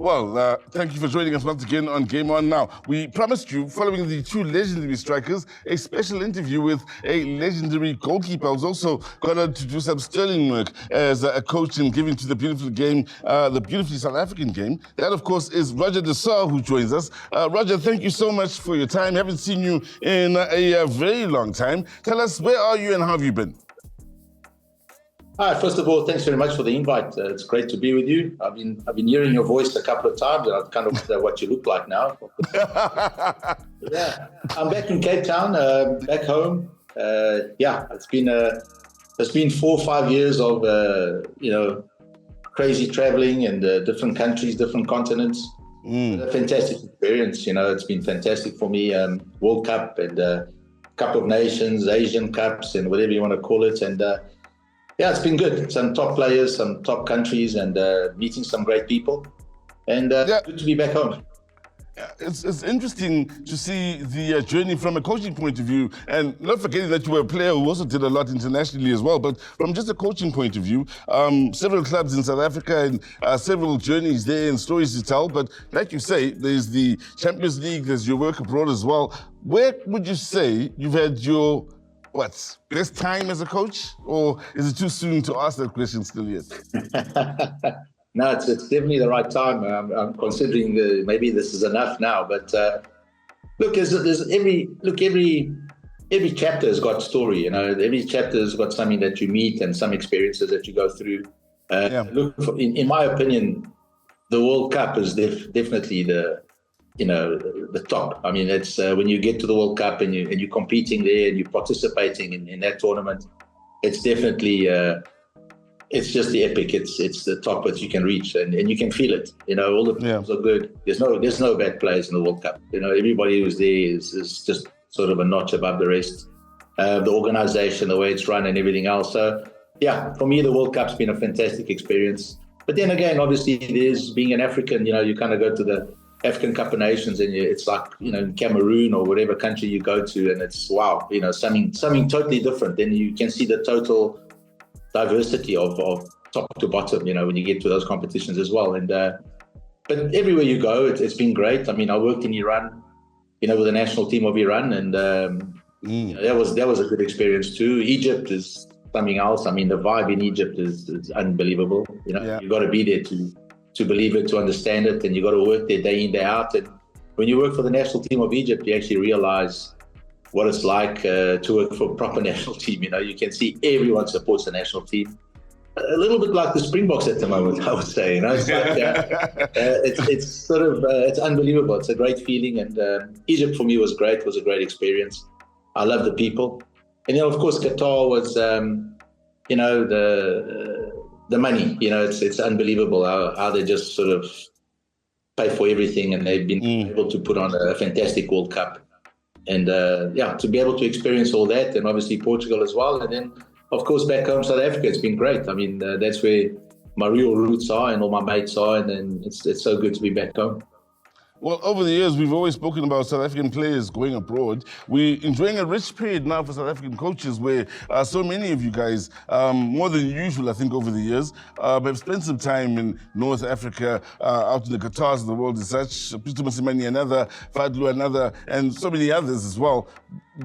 Well, thank you for joining us once again on GameON. Now, we promised you, following the two legendary strikers, a special interview with a legendary goalkeeper who's also gone on to do some sterling work as a coach and giving to the beautiful game, the beautifully South African game. That, of course, is Roger de Saar, who joins us. Roger, thank you so much for your time. Haven't seen you in a very long time. Tell us, where are you and how have you been? Hi, first of all, thanks very much for the invite. It's great to be with you. I've been hearing your voice a couple of times, and I kind of wonder what you look like now. Yeah, I'm back in Cape Town, back home. It's been 4 or 5 years of crazy traveling and different countries, different continents. A fantastic experience. It's been fantastic for me. World Cup and Cup of Nations, Asian Cups, and whatever you want to call it, and. It's been good. Some top players, some top countries, and meeting some great people. And good to be back home. It's interesting to see the journey from a coaching point of view, and not forgetting that you were a player who also did a lot internationally as well, but from just a coaching point of view, several clubs in South Africa and several journeys there and stories to tell. But like you say, there's the Champions League, there's your work abroad as well. Where would you say you've had your best time as a coach, or is it too soon to ask that question still yet? No, it's definitely the right time. I'm considering maybe this is enough now, but look, every chapter has got story. Every chapter has got something that you meet and some experiences that you go through. Look, in my opinion, the World Cup is definitely the top. I mean, it's when you get to the World Cup and you're competing there and you're participating in that tournament, it's definitely it's just the epic. It's the top that you can reach, and you can feel it. All the players are good. There's no bad players in the World Cup. Everybody who's there is just sort of a notch above the rest. The organization, the way it's run, and everything else. So for me, the World Cup's been a fantastic experience. But then again, obviously, there's being an African. You kind of go to the African Cup of Nations, and it's like in Cameroon or whatever country you go to, and it's wow, something totally different. Then you can see the total diversity of top to bottom, when you get to those competitions as well. And but everywhere you go, it's been great. I mean, I worked in Iran, with the national team of Iran, and that was a good experience too. Egypt is something else. I mean, the vibe in Egypt is unbelievable. You've got to be there to believe it, to understand it, and you got to work there day in, day out. And when you work for the national team of Egypt, you actually realize what it's like to work for a proper national team. You can see everyone supports the national team. A little bit like the Springboks at the moment, I would say. It's like, it's sort of it's unbelievable. It's a great feeling, and Egypt for me was great. It was a great experience. I love the people, and of course Qatar was the money. It's unbelievable how they just sort of pay for everything, and they've been able to put on a fantastic World Cup, and to be able to experience all that, and obviously Portugal as well, and then of course back home South Africa. It's been great. I mean, that's where my real roots are and all my mates are, and then it's so good to be back home. Well, over the years, we've always spoken about South African players going abroad. We're enjoying a rich period now for South African coaches where so many of you guys, more than usual, I think, over the years, have spent some time in North Africa, out in the Qatars of the world as such. Peter Mosimane, another, Fadlu, another, and so many others as well.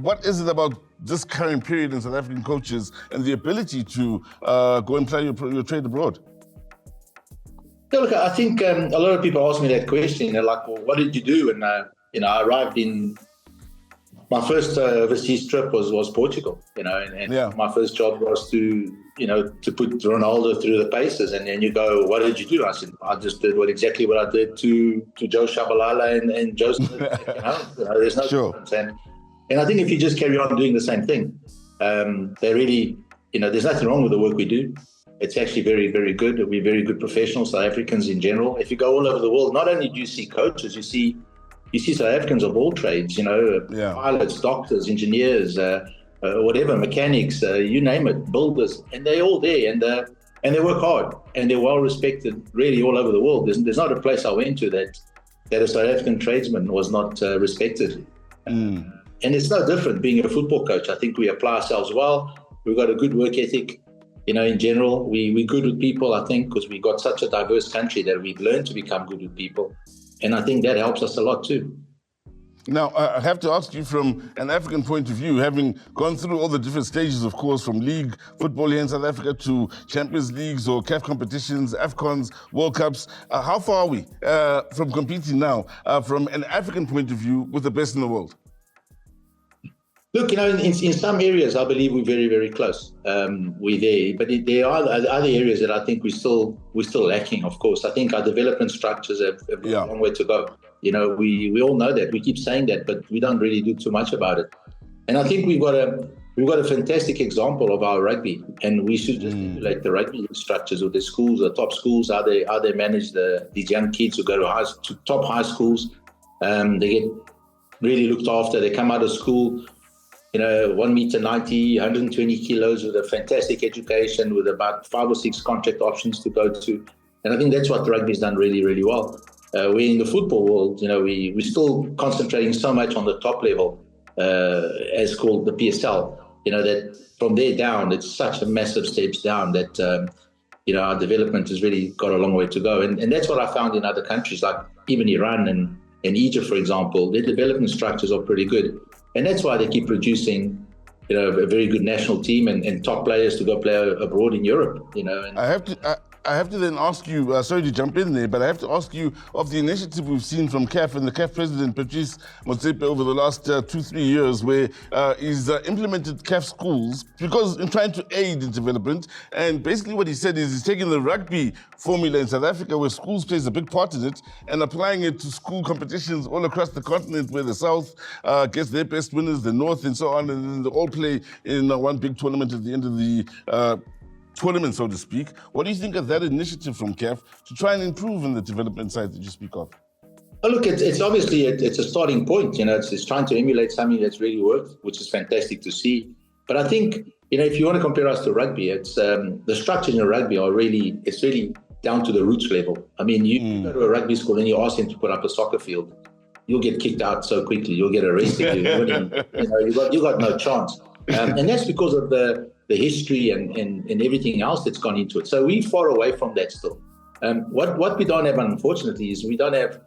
What is it about this current period in South African coaches and the ability to go and play your trade abroad? Yeah, look, I think a lot of people ask me that question. They're like, well, what did you do? And, I arrived in, my first overseas trip was Portugal, and my first job was to put Ronaldo through the paces. And then you go, what did you do? I said, I just did exactly what I did to Joe Shabalala and Joseph. There's no difference. And I think if you just carry on doing the same thing, they really, there's nothing wrong with the work we do. It's actually very, very good. We're very good professionals, South Africans in general. If you go all over the world, not only do you see coaches, you see South Africans of all trades, pilots, doctors, engineers, whatever, mechanics, you name it, builders, and they're all there, and they work hard, and they're well respected really all over the world. There's not a place I went to that a South African tradesman was not respected. And it's no different being a football coach. I think we apply ourselves well. We've got a good work ethic. in general. We're good with people, I think, because we've got such a diverse country that we've learned to become good with people. And I think that helps us a lot too. Now, I have to ask you from an African point of view, having gone through all the different stages, of course, from league football here in South Africa to Champions Leagues or CAF competitions, AFCONs, World Cups, how far are we from competing now from an African point of view with the best in the world? Look, in some areas, I believe we're very, very close. We're there, but there are other areas that I think we're still lacking. Of course, I think our development structures have a long way to go. We all know that. We keep saying that, but we don't really do too much about it. And I think we've got a fantastic example of our rugby, and we should just emulate the rugby structures of the schools, the top schools, how they manage these young kids who go to top high schools. They get really looked after. They come out of school, 1 meter 90, 120 kilos with a fantastic education, with about 5 or 6 contract options to go to. And I think that's what rugby's done really, really well. We're in the football world, we're still concentrating so much on the top level, as called the PSL, that from there down, it's such a massive steps down that, our development has really got a long way to go. And that's what I found in other countries, like even Iran and Egypt, for example. Their development structures are pretty good. And that's why they keep producing, a very good national team and top players to go play abroad in Europe, And I have to then ask you, sorry to jump in there, but I have to ask you of the initiative we've seen from CAF and the CAF president, Patrice Motsepe, over the last 2-3 years, where he's implemented CAF schools because in trying to aid in development. And basically what he said is he's taking the rugby formula in South Africa, where schools plays a big part in it, and applying it to school competitions all across the continent, where the South gets their best winners, the North and so on, and then they all play in one big tournament at the end of the tournament, so to speak. What do you think of that initiative from CAF to try and improve in the development side that you speak of? Oh, look, it's obviously it's a starting point. It's trying to emulate something that's really worked, which is fantastic to see. But I think, if you want to compare us to rugby, it's the structures in rugby it's really down to the roots level. I mean, you go to a rugby school and you ask them to put up a soccer field, you'll get kicked out so quickly. You'll get arrested. You got no chance. And that's because of the history and everything else that's gone into it. So we're far away from that still. What we don't have, unfortunately, is we don't have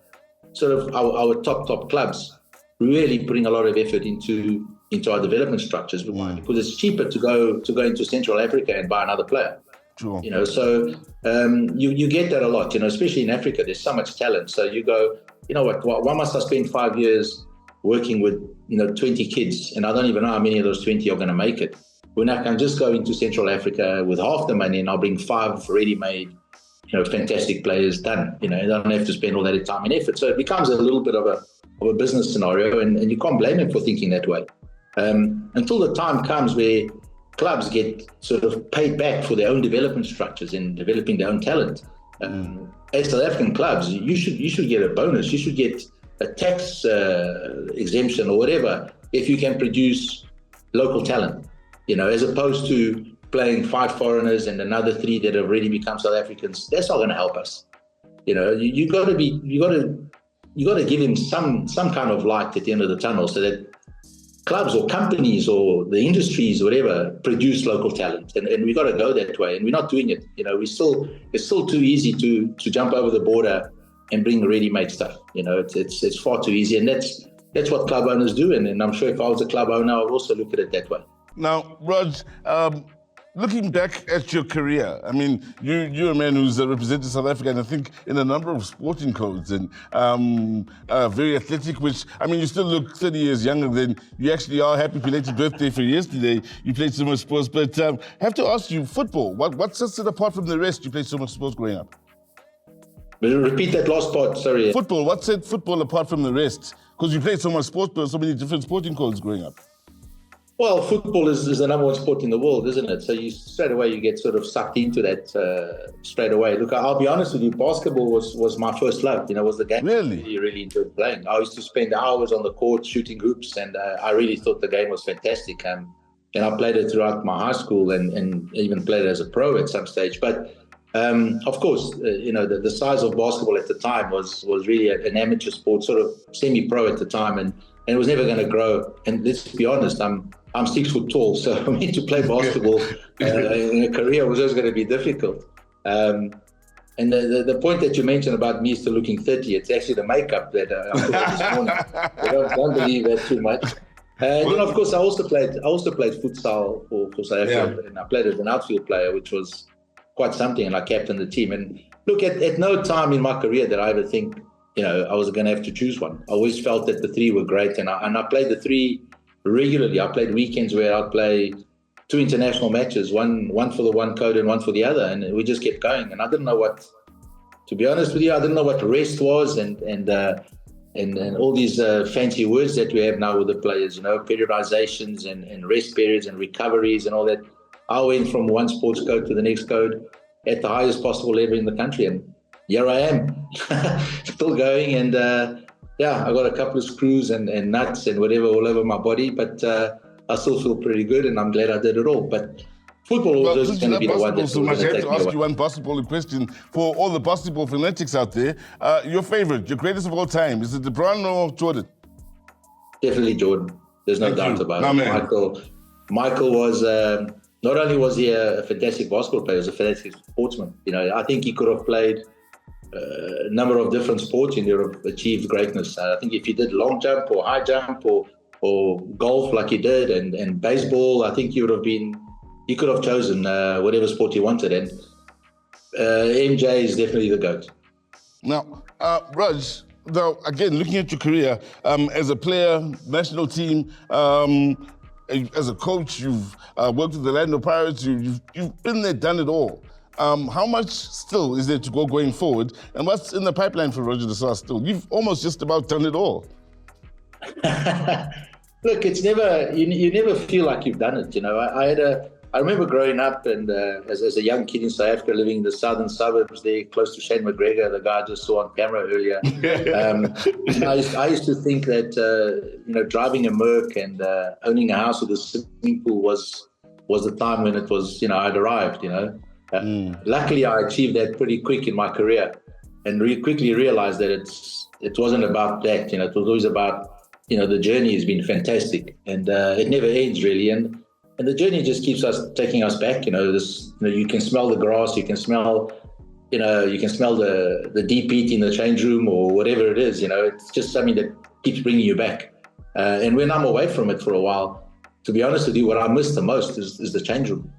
sort of our top clubs really putting a lot of effort into our development structures. Why? Because it's cheaper to go into Central Africa and buy another player. Sure. So you get that a lot, especially in Africa. There's so much talent. So you go, why must I spend 5 years working with 20 kids, and I don't even know how many of those 20 are going to make it, when I can just go into Central Africa with half the money and I'll bring 5 ready-made, fantastic players done. I don't have to spend all that time and effort. So it becomes a little bit of a business scenario, and you can't blame him for thinking that way. Until the time comes where clubs get sort of paid back for their own development structures and developing their own talent. As South African clubs, you should get a bonus. You should get a tax exemption or whatever if you can produce local talent. As opposed to playing 5 foreigners and another 3 that have already become South Africans. That's not going to help us. You got to give him some kind of light at the end of the tunnel, so that clubs or companies or the industries, whatever, produce local talent. And we got to go that way. And we're not doing it. It's still too easy to jump over the border and bring ready-made stuff. It's far too easy. And that's what club owners do. And I'm sure if I was a club owner, I would also look at it that way. Now, Raj, looking back at your career, I mean, you're a man who's represented South Africa, and I think in a number of sporting codes, and very athletic, which, I mean, you still look 30 years younger than you actually are. Happy belated birthday for yesterday. You played so much sports, but I have to ask you, football, what sets it apart from the rest? You played so much sports growing up. Repeat that last part, sorry. Football, what set football apart from the rest? Because you played so much sports, but so many different sporting codes growing up. Well, football is the number one sport in the world, isn't it? So straight away you get sort of sucked into that straight away. Look, I'll be honest with you, basketball was my first love. Was the game really? I really enjoyed playing. I used to spend hours on the court shooting hoops, and I really thought the game was fantastic. And I played it throughout my high school and even played it as a pro at some stage. But of course, the size of basketball at the time was really an amateur sport, sort of semi-pro at the time, and it was never going to grow. And let's be honest, I'm I'm 6 foot tall, so I mean to play basketball in a career was just going to be difficult. And the point that you mentioned about me still looking 30, it's actually the makeup that I put on this morning. I don't believe that too much. Of course, I also played futsal for South Africa, and I played as an outfield player, which was quite something, and I captained the team. And look, at no time in my career did I ever think, I was going to have to choose one. I always felt that the three were great, and I played the three regularly. I played weekends where I'd play 2 international matches, one for the one code and one for the other, and we just kept going. And I didn't know to be honest with you, I didn't know what rest was, and all these fancy words that we have now with the players, periodizations and rest periods and recoveries and all that. I went from one sports code to the next code at the highest possible level in the country, and here I am, still going. And I got a couple of screws and nuts and whatever all over my body, but I still feel pretty good, and I'm glad I did it all. But football is going to be the one that's so much. I have to ask you away. one basketball question for all the basketball fanatics out there. Your favorite, your greatest of all time, is it LeBron or Jordan? Definitely Jordan. There's no doubt about it. Michael was not only was he a fantastic basketball player, he was a fantastic sportsman. I think he could have played a number of different sports and he would have achieved greatness. I think if he did long jump or high jump or golf like he did and baseball, I think he could have chosen whatever sport he wanted. And MJ is definitely the GOAT. Now, Raj, though, again, looking at your career as a player, national team, as a coach, you've worked with the Orlando Pirates, you've been there, done it all. How much still is there to go going forward? And what's in the pipeline for Roger de Saar still? You've almost just about done it all. Look, it's never, you never feel like you've done it. I remember growing up and as a young kid in South Africa, living in the southern suburbs there, close to Shane McGregor, the guy I just saw on camera earlier. I used to think that, driving a Merc and owning a house with a swimming pool was the time when it was, I'd arrived, Luckily, I achieved that pretty quick in my career and quickly realized that it wasn't about that. It was always about, the journey has been fantastic and it never ends really. And the journey just keeps taking us back. You can smell the grass, you can smell the deep heat in the change room or whatever it is. It's just something that keeps bringing you back. And when I'm away from it for a while, to be honest with you, what I miss the most is the change room.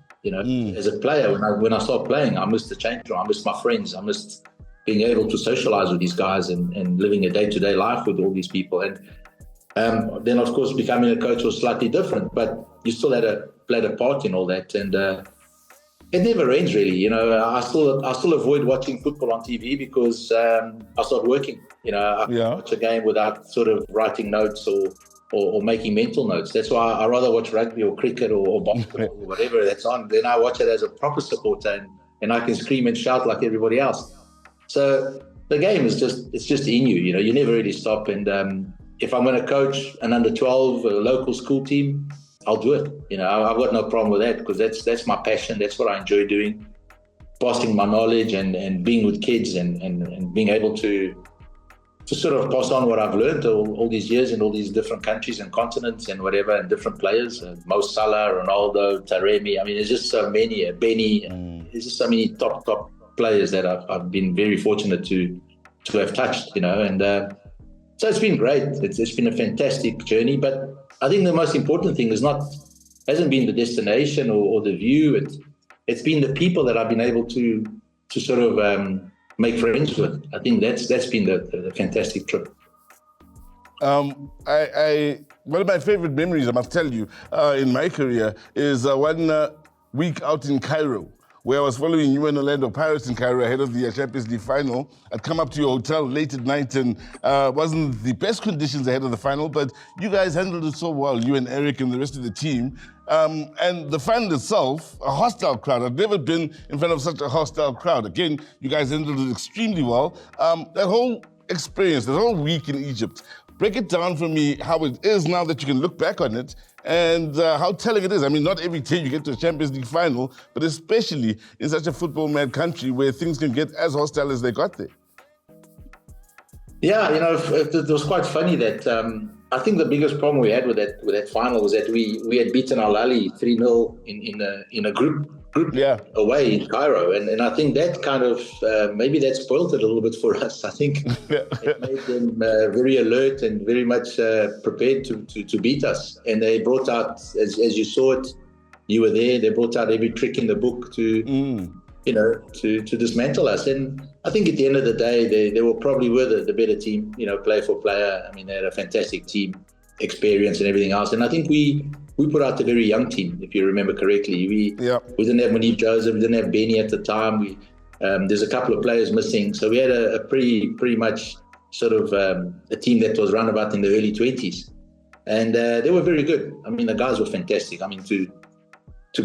As a player, when I start playing, I miss the change room. I miss my friends. I miss being able to socialize with these guys and living a day-to-day life with all these people. And then, of course, becoming a coach was slightly different, but you still played a part in all that. And it never ends, really. I still avoid watching football on TV because I start working. I watch a game without sort of writing notes or making mental notes. That's why I rather watch rugby or cricket or basketball or whatever that's on. Then I watch it as a proper supporter and I can scream and shout like everybody else. So the game is just in you. You never really stop. And if I'm going to coach an under-12 local school team, I'll do it. I've got no problem with that because that's my passion. That's what I enjoy doing, passing my knowledge and being with kids and being able to sort of pass on what I've learned all these years in all these different countries and continents and whatever, and different players, Mo Salah, Ronaldo, Taremi. I mean, there's just so many, Benny. There's just so many top players that I've been very fortunate to have touched, and so it's been great. It's been a fantastic journey, but I think the most important thing hasn't been the destination or the view. It's been the people that I've been able to sort of make friends with. I think that's been the fantastic trip. One of my favorite memories, I must tell you, in my career is one week out in Cairo, where I was following you and Orlando Pirates in Cairo ahead of the Champions League final. I'd come up to your hotel late at night and wasn't the best conditions ahead of the final, but you guys handled it so well, you and Eric and the rest of the team. And the final itself, a hostile crowd. I've never been in front of such a hostile crowd. Again, you guys handled it extremely well. That whole experience, that whole week in Egypt, break it down for me how it is now that you can look back on it and how telling it is. I mean, not every day you get to a Champions League final, but especially in such a football-mad country where things can get as hostile as they got there. Yeah, it was quite funny that I think the biggest problem we had with that final was that we had beaten Al Ahly 3-0 in a group away in Cairo, and I think that kind of maybe that spoiled it a little bit for us. I think it made them very alert and very much prepared to beat us, and they brought out, as you saw it, you were there. They brought out every trick in the book to dismantle us. And I think at the end of the day, they were probably the better team, player for player. I mean, they had a fantastic team, experience and everything else. And I think we put out a very young team, if you remember correctly. We didn't have Munif Joseph, we didn't have Benny at the time. There's a couple of players missing. So we had a pretty much sort of a team that was run about in the early 20s. And they were very good. I mean, the guys were fantastic. I mean, to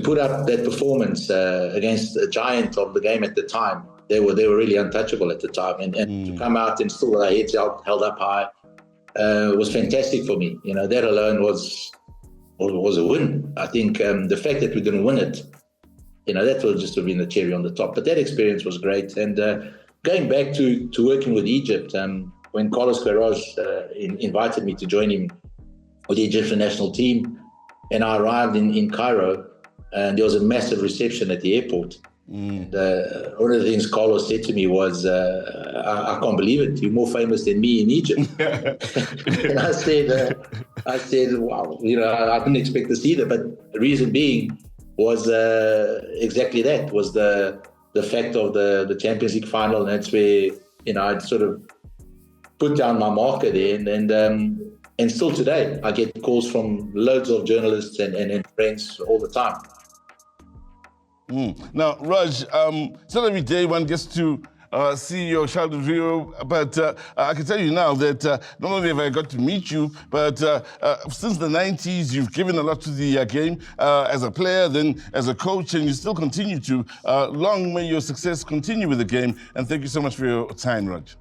put up that performance against a giant of the game at the time, they were really untouchable at the time, and to come out and still with our heads held up high was fantastic for me. That alone was a win. I think the fact that we didn't win it, that would just have been the cherry on the top. But that experience was great. And going back to working with Egypt, when Carlos Queiroz invited me to join him with the Egyptian national team, and I arrived in Cairo, and there was a massive reception at the airport. And one of the things Carlos said to me was, I can't believe it, you're more famous than me in Egypt. And I said, wow, I didn't expect to see that. But the reason being was exactly that, was the fact of the Champions League final. And that's where, I'd sort of put down my marker there. And still today, I get calls from loads of journalists and friends all the time. Now, Raj, it's not every day one gets to see your childhood hero, but I can tell you now that not only have I got to meet you, but since the 90s, you've given a lot to the game as a player, then as a coach, and you still continue to. Long may your success continue with the game, and thank you so much for your time, Raj.